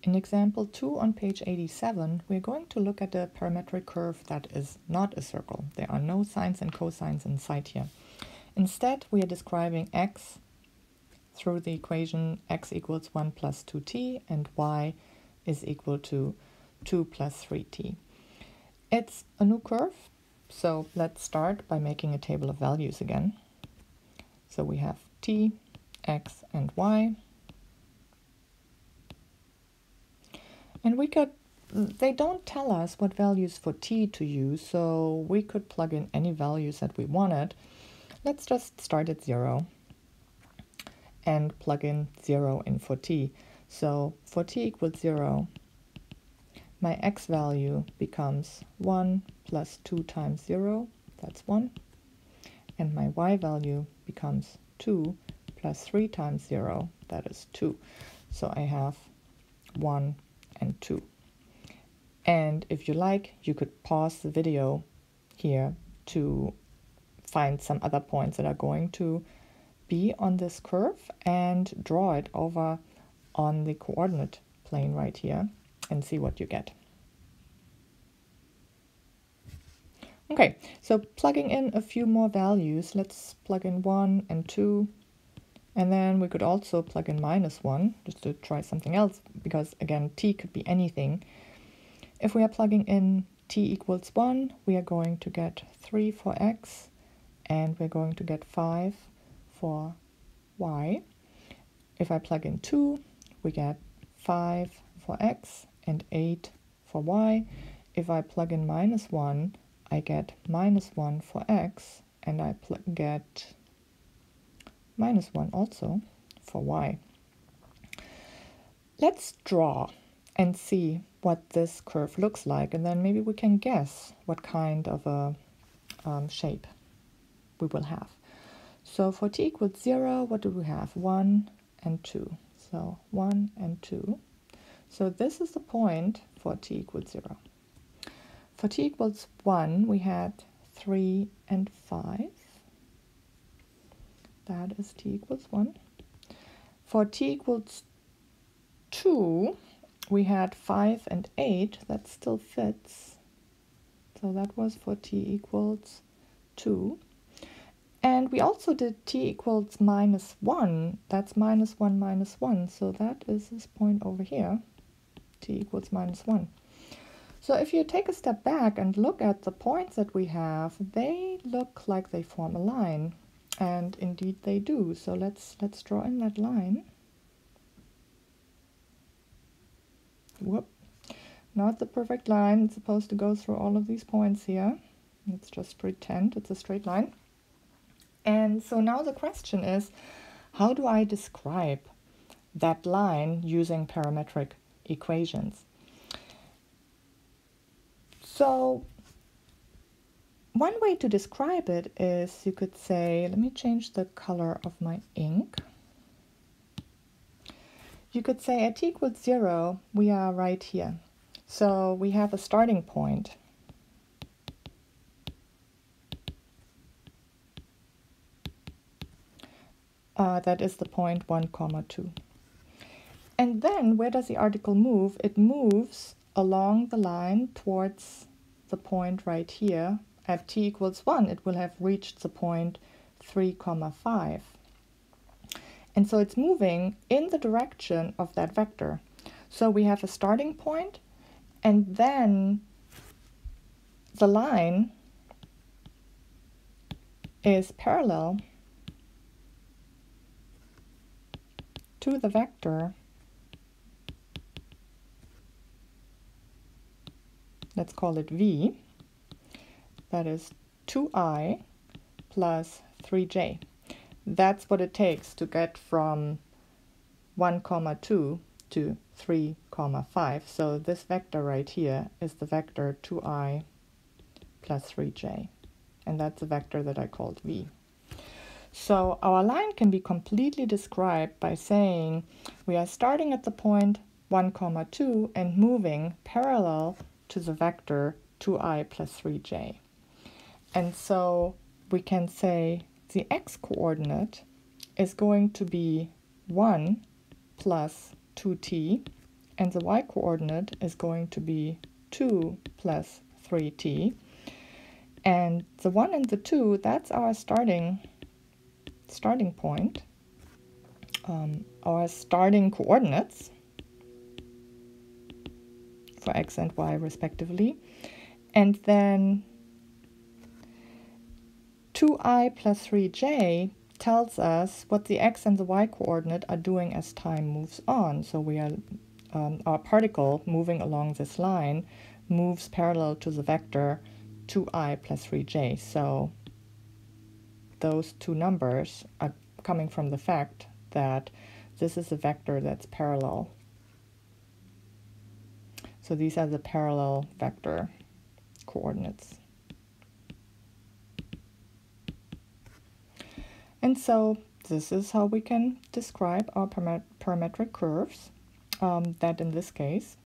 In example 2 on page 87, we're going to look at a parametric curve that is not a circle. There are no sines and cosines inside here. Instead, we are describing x through the equation x equals 1 plus 2t and y is equal to 2 plus 3t. It's a new curve, so let's start by making a table of values again. So we have t, x, and y. And they don't tell us what values for t to use, so we could plug in any values that we wanted. Let's just start at 0 and plug in 0 in for t. So for t equals 0, my x value becomes 1 plus 2 times 0, that's 1. And my y value becomes 2 plus 3 times 0, that is 2. So I have 1 and 2. And if you like, you could pause the video here to find some other points that are going to be on this curve and draw it over on the coordinate plane right here and see what you get. Okay, so plugging in a few more values, let's plug in 1 and 2. And then we could also plug in -1 just to try something else, because again, t could be anything. If we are plugging in t equals 1, we are going to get 3 for x, and we're going to get 5 for y. If I plug in 2, we get 5 for x and 8 for y. If I plug in -1, I get -1 for x, and I get -1 also for y. Let's draw and see what this curve looks like, and then maybe we can guess what kind of a shape we will have. So for t equals 0, what do we have? 1 and 2. So 1 and 2. So this is the point for t equals 0. For t equals 1, we had 3 and 5. That is t equals 1. For t equals 2, we had 5 and 8. That still fits. So that was for t equals 2. And we also did t equals -1. That's -1, -1. So that is this point over here, t equals -1. So if you take a step back and look at the points that we have, they look like they form a line. And indeed they do. So let's draw in that line. Whoop. Not the perfect line. It's supposed to go through all of these points here. Let's just pretend it's a straight line. And so now the question is, how do I describe that line using parametric equations? So one way to describe it is, you could say, let me change the color of my ink. You could say at t equals 0, we are right here. So we have a starting point. That is the point 1, 2. And then where does the article move? It moves along the line towards the point right here. At t equals 1, it will have reached the point 3, 5. And so it's moving in the direction of that vector. So we have a starting point, and then the line is parallel to the vector. Let's call it v. That is 2i plus 3j. That's what it takes to get from 1, 2 to 3, 5. So this vector right here is the vector 2i plus 3j. And that's the vector that I called v. So our line can be completely described by saying we are starting at the point 1, 2 and moving parallel to the vector 2i plus 3j. And so we can say the x-coordinate is going to be 1 plus 2t, and the y-coordinate is going to be 2 plus 3t. And the 1 and the 2, that's our starting point, our starting coordinates for x and y respectively. And then 2i plus 3j tells us what the x and the y coordinate are doing as time moves on. So we are our particle moving along this line moves parallel to the vector 2i plus 3j. So those two numbers are coming from the fact that this is a vector that's parallel. So these are the parallel vector coordinates. And so this is how we can describe our parametric curves that in this case